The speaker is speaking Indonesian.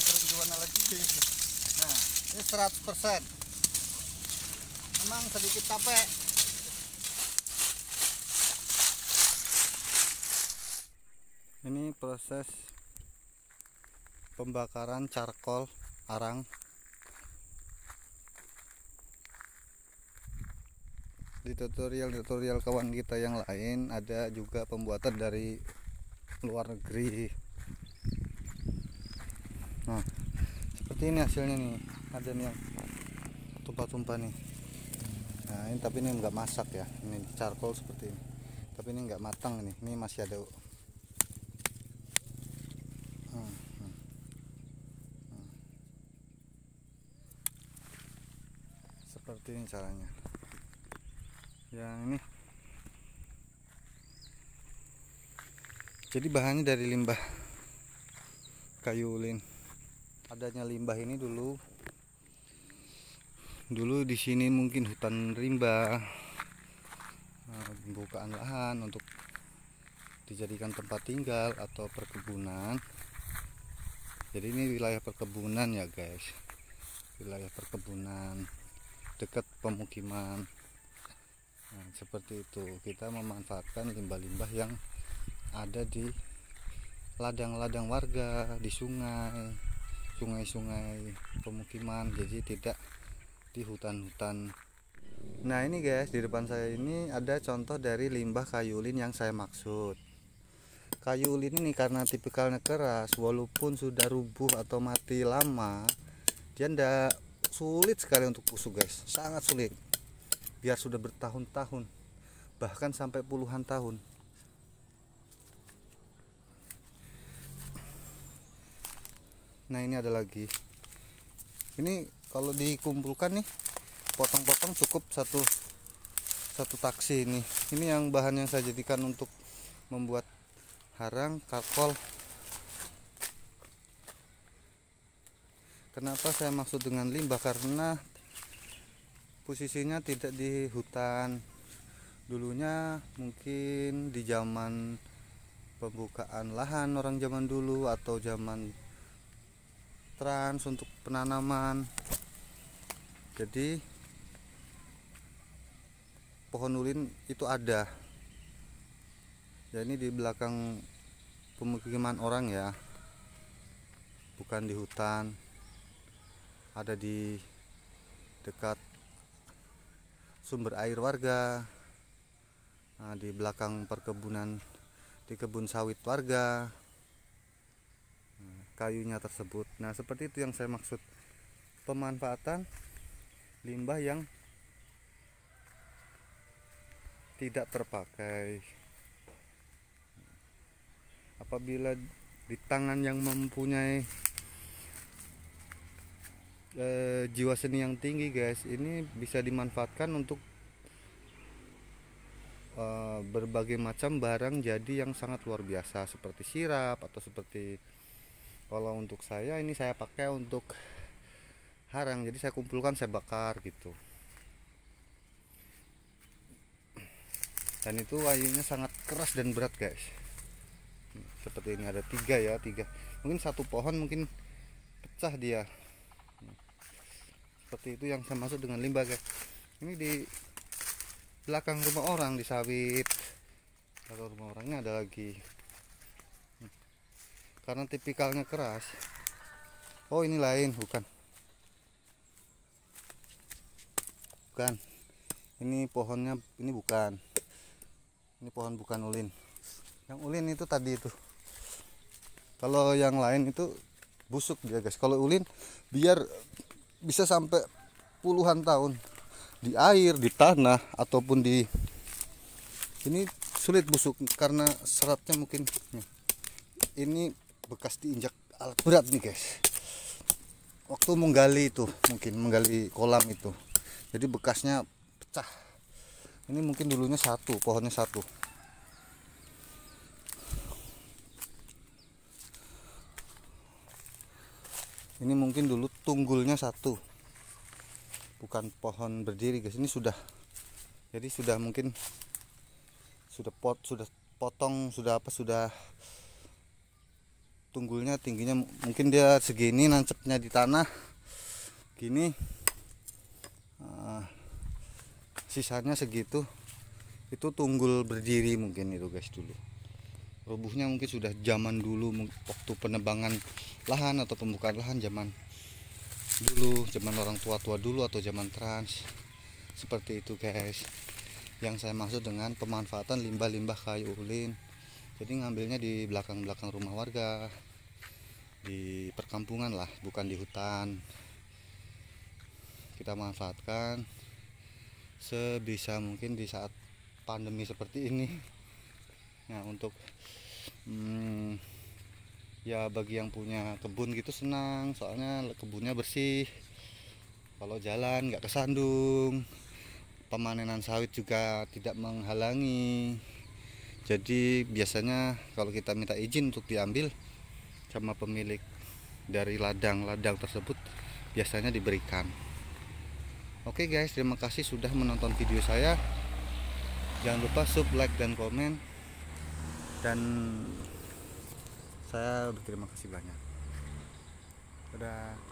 kering gimana lagi. Nah, ini 100%. Memang sedikit capek. Ini proses pembakaran charcoal arang. Di tutorial kawan kita yang lain ada juga pembuatan dari luar negeri. Nah, seperti ini hasilnya nih. Ada nih yang tumpah-tumpah nih. Nah, ini tapi ini enggak masak ya. Ini charcoal seperti ini. Tapi ini enggak matang nih. Ini masih ada. Seperti ini caranya. Yang ini. Jadi bahannya dari limbah kayu ulin. Adanya limbah ini dulu di sini mungkin hutan rimba, pembukaan lahan untuk dijadikan tempat tinggal atau perkebunan. Jadi ini wilayah perkebunan ya guys, wilayah perkebunan dekat pemukiman. Nah, seperti itu kita memanfaatkan limbah-limbah yang ada di ladang-ladang warga, di sungai-sungai pemukiman, jadi tidak di hutan-hutan. Nah ini guys, di depan saya ini ada contoh dari limbah kayu ulin yang saya maksud. Kayu ulin ini karena tipikalnya keras, walaupun sudah rubuh atau mati lama, dia ndak sulit sekali untuk busuk guys, sangat sulit. Biar sudah bertahun-tahun, bahkan sampai puluhan tahun. Nah ini ada lagi. Ini kalau dikumpulkan nih, potong-potong cukup satu taksi ini. Ini yang bahan yang saya jadikan untuk membuat harang charcoal. Kenapa saya maksud dengan limbah? Karena posisinya tidak di hutan. Dulunya mungkin di zaman pembukaan lahan orang zaman dulu atau zaman trans untuk penanaman. Jadi pohon ulin itu ada. Ya ini di belakang pemukiman orang ya, bukan di hutan. Ada di dekat sumber air warga. Nah, di belakang perkebunan, di kebun sawit warga. Kayunya tersebut. Nah seperti itu yang saya maksud, pemanfaatan limbah yang tidak terpakai. Apabila di tangan yang mempunyai jiwa seni yang tinggi guys, ini bisa dimanfaatkan untuk berbagai macam barang jadi yang sangat luar biasa, seperti sirap atau seperti, kalau untuk saya ini saya pakai untuk harang, jadi saya kumpulkan, saya bakar gitu. Dan itu kayunya sangat keras dan berat guys. Seperti ini ada tiga ya, mungkin satu pohon mungkin pecah dia. Seperti itu yang saya maksud dengan limbah guys. Ini di belakang rumah orang, di sawit. Kalau rumah orangnya ada lagi. Karena tipikalnya keras. Oh ini lain, bukan. Ini pohonnya, ini bukan. Ini pohon bukan ulin. Yang ulin itu tadi itu. Kalau yang lain itu busuk dia guys. Kalau ulin biar bisa sampai puluhan tahun di air, di tanah ataupun di ini sulit busuk karena seratnya mungkin. Ini bekas diinjak alat berat nih guys. Waktu menggali itu, mungkin menggali kolam itu, jadi bekasnya pecah. Ini mungkin dulunya satu, pohonnya satu. Ini mungkin dulu tunggulnya satu, bukan pohon berdiri guys. Ini sudah, jadi sudah mungkin sudah potong, sudah apa, sudah tunggulnya tingginya mungkin dia segini, nancepnya di tanah gini. Sisanya segitu, itu tunggul berdiri mungkin itu guys. Dulu rubuhnya mungkin sudah zaman dulu waktu penebangan lahan atau pembukaan lahan zaman dulu, zaman orang tua-tua dulu atau zaman trans, seperti itu guys. Yang saya maksud dengan pemanfaatan limbah-limbah kayu ulin, jadi ngambilnya di belakang-belakang rumah warga, di perkampungan lah, bukan di hutan. Kita manfaatkan sebisa mungkin di saat pandemi seperti ini. Nah, untuk ya bagi yang punya kebun gitu senang, soalnya kebunnya bersih, kalau jalan nggak kesandung, pemanenan sawit juga tidak menghalangi. Jadi biasanya kalau kita minta izin untuk diambil sama pemilik dari ladang-ladang tersebut, biasanya diberikan. Oke guys, terima kasih sudah menonton video saya. Jangan lupa sub, like, dan komen. Dan saya berterima kasih banyak. Dadah.